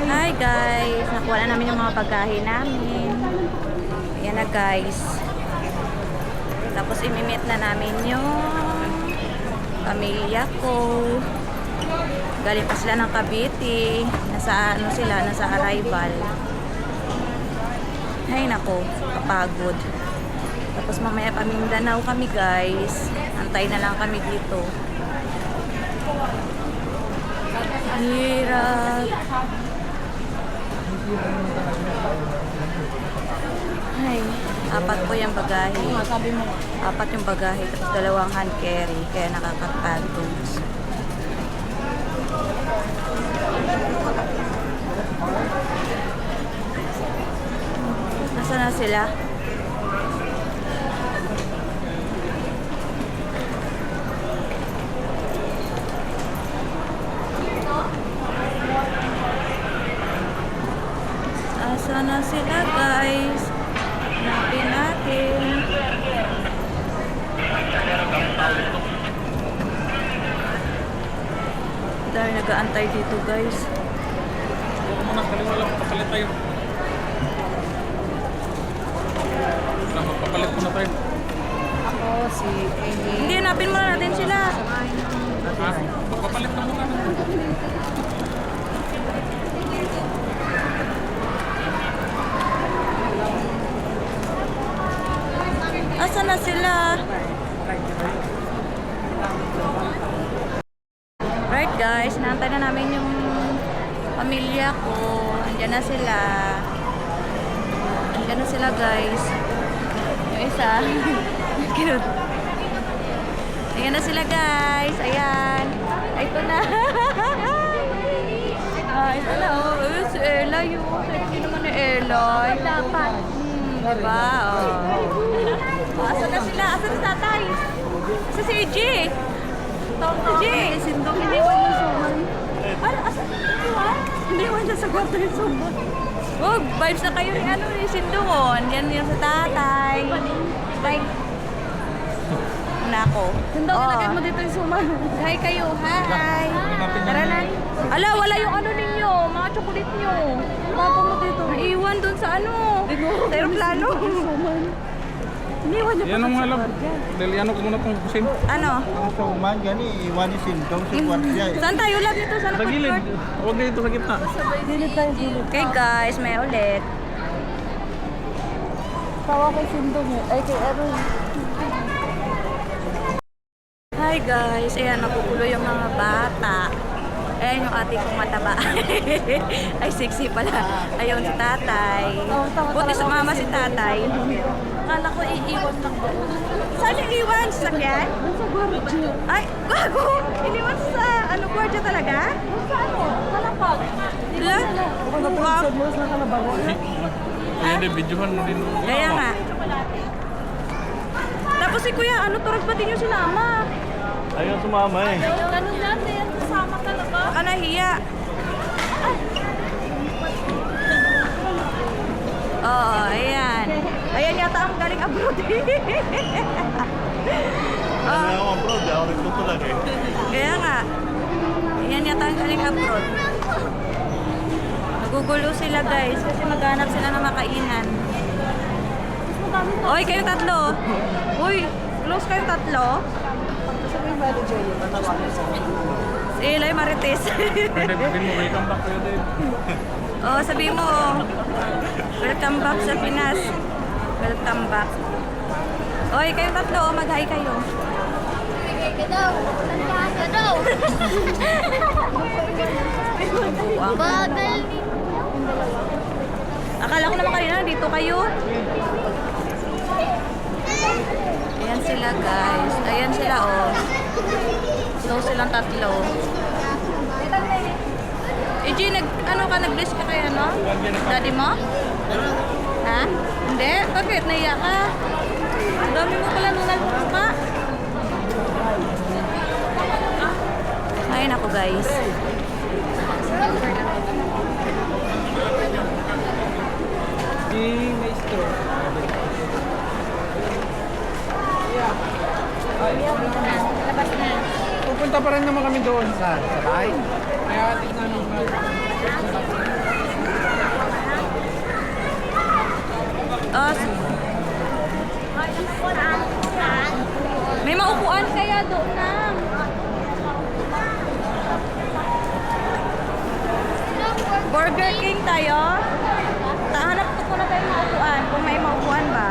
Hi guys, nakuha na namin yung mga pagkain namin. Ayan na guys. Tapos imimit na namin yung pamilya ko. Galing pa sila ng Cavite. Nasa ano sila, nasa arrival. Ay nako, kapagod. Tapos mamaya pa Mindanao kami guys. Antay na lang kami dito. Hirap. Ay, apat po yung bagahe. Apat yung bagahe, tapos dalawang hand carry. Kaya nakakapagod. Nasaan na sila? Sana sila guys. Hanapin natin. Dahil nag-aantay dito guys. Huwag mo na, kaliwa lang, papalit tayo. Magpapalit muna tayo. Ako, si Amy. Hindi, hanapin muna natin sila. Ha? Magpapalit na muna. Asan na sila? Right guys, naantay na namin yung pamilya ko. Andiyan na sila. Andiyan na sila guys. Yung isa. Cute. Ayan na sila guys. Ayan. Ay, ito na. Ay, ito na. Oh, si Ella yun. Sexy naman ni Ella. Dapat. Diba? Oh. Asan na sila? Asan si tatay? Asa si AJ? AJ? Sindong, hindi ko yung suman. Ano? Asan? Hindi ko siya sa kwarto yung suman. Oh, vibes na kayo ni ano ni Sindungon. Yan yung sa tatay. Bye. Nako. Sindong, ilagay mo dito yung suman. Hi kayo. Hi. Tara na. Ala, wala yung ano ninyo. Mga chocolate nyo. Tapo mo dito. Naiwan dun sa ano. Sa aeroplano. Iniwan niyo Yan ang mga lab. Dahil ano ko muna itong kusin. Ano? Ang sauman, gani, iwan ni Sindong sa kwartya eh. Saan tayo lab nito? Saan Sa gilid. Huwag dito sa gitna. Dilid tayo, dilid. Okay guys, may ulit. Tawa kay Sindong eh. Ay, kay Aaron. Hi guys, ayan, nakukulo yung mga bata. Ayan yung ate kong mataba. Ay, sexy pala. Ayun si tatay. Buti sumama si tatay. Akala ko iiwan lang ba? Saan yung iwan? Sa sakyan? Sa gwardiya. Ay, gago! Iniwan sa ano, gwardiya talaga? Sa ano? Kalapag. Hala? Ako na Wow. sa mo sa kalabaw. Kaya din, videohan mo din. Kaya nga. Tapos si kuya, ano, turag pati niyo sinama? Ayaw sumama eh. Ganun dati yan. Kasama talaga. Baka nahiya. Oo, ayan. Ayan yata ang galing abroad. Ano ako bro, di ako nagtutulag eh. Kaya nga. Ayan yata ang galing abroad. Nagugulo sila guys kasi maghanap sila ng makainan. Oy, kayo tatlo. Uy, close kayo tatlo. Sabi yung manager yun. Si Eloy Marites. Pwede din mo, welcome back kayo din. Oh, sabi mo, oh. Welcome back sa Pinas. Welcome back. Oy, kayo tatlo, oh, mag-hi kayo. Ka daw. Ka daw. Bagal ni. Akala ko naman kanina, dito kayo. Ayan sila guys. Ayan sila, oh. So, silang tatlo. EJ, nag-bless ka kaya, no? Daddy mo? Ha? Hindi? Bakit? Naiya ka? Ang dami mo pala nung nagpupa. Ayun ako, guys. Maestro. Labas na. Pupunta pa rin naman kami doon. Sa bahay? Kaya ating namin. May maupuan kaya doon na. Burger King tayo. Hanap ko muna tayo maupuan. Kung may maupuan ba.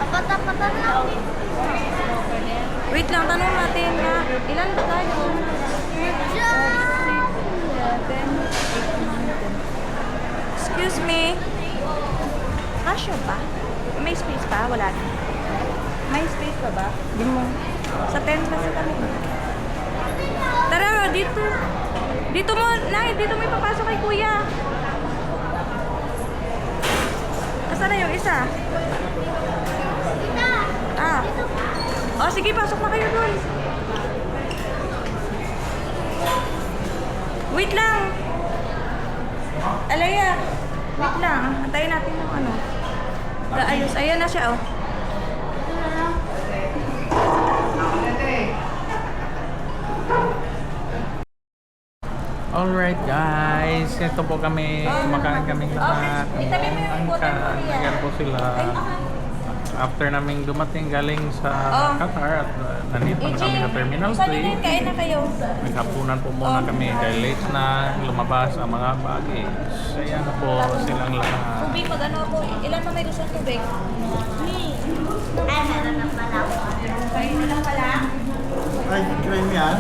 Apat-apatan lang. Wait lang, tanong natin nga. Ilan ba tayo? Excuse me. Kasyo ba? May space pa? Wala na. May space pa ba? Di mo. Sa 10 kasi kami. Tara, dito. Dito mo, Nay, dito mo ipapasok kay Kuya. Asa na yung isa? Ah. Oh, sige, pasok na kayo doon. Wait lang. Alaya. Wait lang. Antayin natin yung ano. Ayos. Ayan na siya, oh. Alright guys, ito po kami, kumakain kaming lahat. Itabi mo yung Angka, button mo, Kuya. nagyan po sila. After naming dumating galing sa Qatar at nandito na kami sa Terminal Saan yun 3. kain na kayo? Naghapunan po muna kami dahil late na lumabas ang mga baggage. Ayan na po silang lahat. Tubig, mag-ano ako. Ilan pa may gusto ng tubig? Ay, meron na pala ako. Kayo na lang pala. Ice cream yan.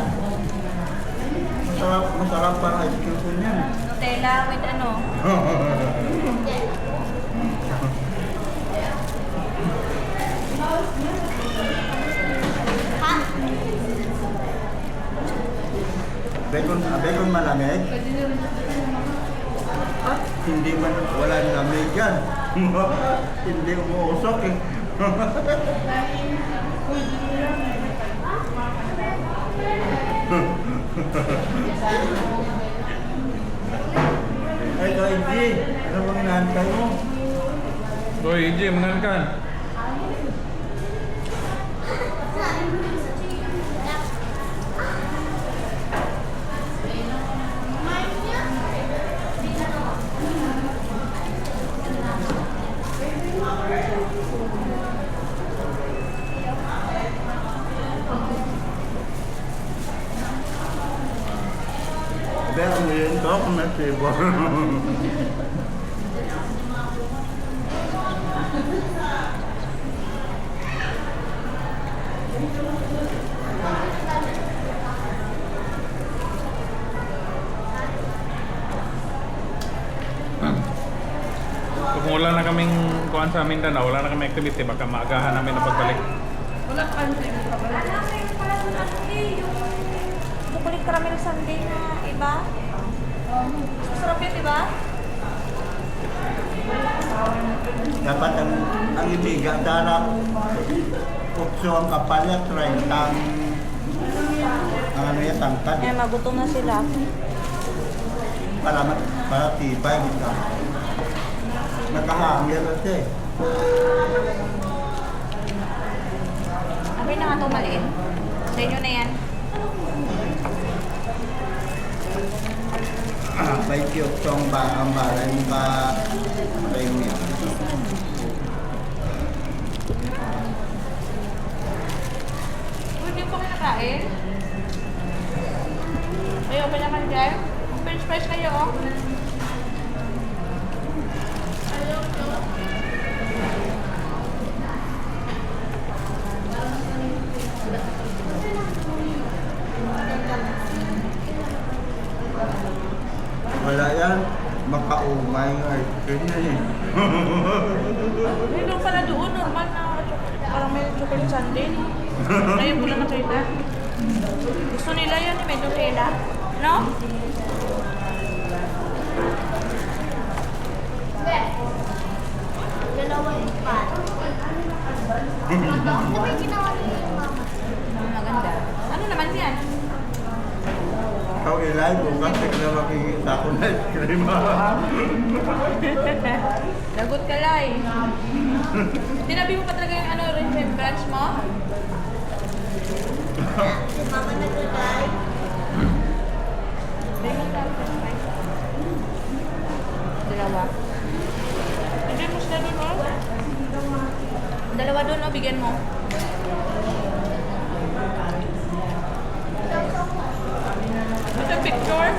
Masarap parang ice cream yan. Nutella with ano? Ha? Bacon malamig. At hindi man wala lamig yan. Hindi umuusok eh. Ay, Kaiji, ano bang inaantay mo? Boy, EJ, mangan ka. Pero mo yun to, kung may flavor. Kung wala na kaming kuhan sa Mindanao, wala na kaming activity, baka maagahan namin na pagbalik. Wala pa namin pala sa Sunday. Yung chocolate caramel sundae na iba. Masarap yun, di ba? Dapat ang ibiga, darap, pukso ang kapal niya, 30 ang ano yan, tangkad. Eh, magutom na sila. Para tibay. Nakahangil na siya eh. Amin na nga ito maliit. Sa inyo na yan. May cute song ba ang balay mo ba? Balay mo yan. Hindi po kinakain. Ayaw ba naman dyan? French fries kayo, oh. Wala yan. Makaumay yung ice cream na eh. Hindi lang pala doon, normal na parang may chocolate sundae. Ayaw ko lang nakita. Gusto nila yan, may Nutella. No? Dalawa yung pan. Ano ba yung ginawa niyo yung mama? Maganda. Ano naman yan? Ikaw ilay, bukas, tignan sako na ice cream. Lagot ka, Lai. Tinabi mo pa talaga yung ano, remembrance mo? Si mama nagkakay. Dalawa. Bigyan mo sila doon, oh. Dalawa doon, oh. Bigyan mo. Gusto picture?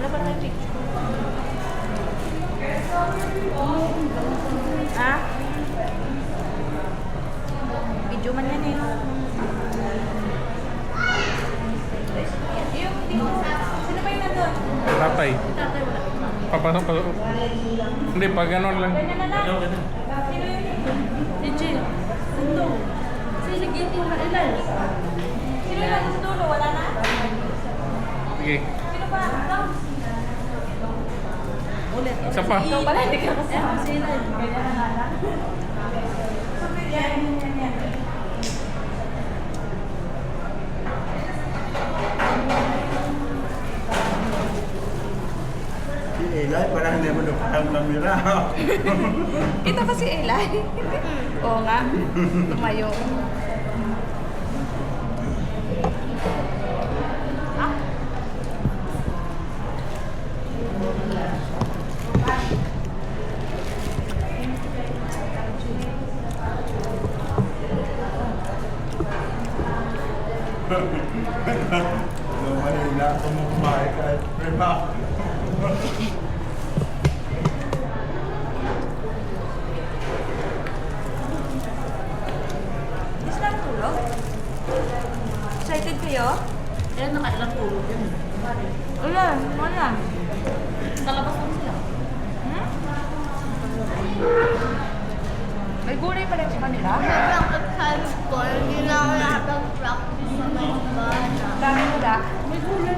Wala pa naman picture. Ha? Video man yan eh. Sino ba yung nandun? Tatay. Tatay wala. Papasok pa. Hindi, pag ganon lang. Ganyan na lang. Sino yun? EJ. Ito. Sige, sino ba ilan? Sino yung nandun sa dulo? Wala na? Sige. Sino pa? Ito? Ulit. Isa pa. Ikaw pala, hindi ka kasama. Sino? Ganyan na lang. Yan. Si Eli, parang hindi mo parang kamera. Kita kasi Eli. Oo nga. Tumayo. Nung Manila, kumukumahay ka ice cream ha. Di sila natulog? Excited kayo? Eh, nakailang tulog yun. Wala. Wala. Kalabas lang sila. Hmm? May gulay pala sa kanila? Sobrang excited ko. Hindi na ako nakapag-practice sa may bana. Dami mo da. May gulay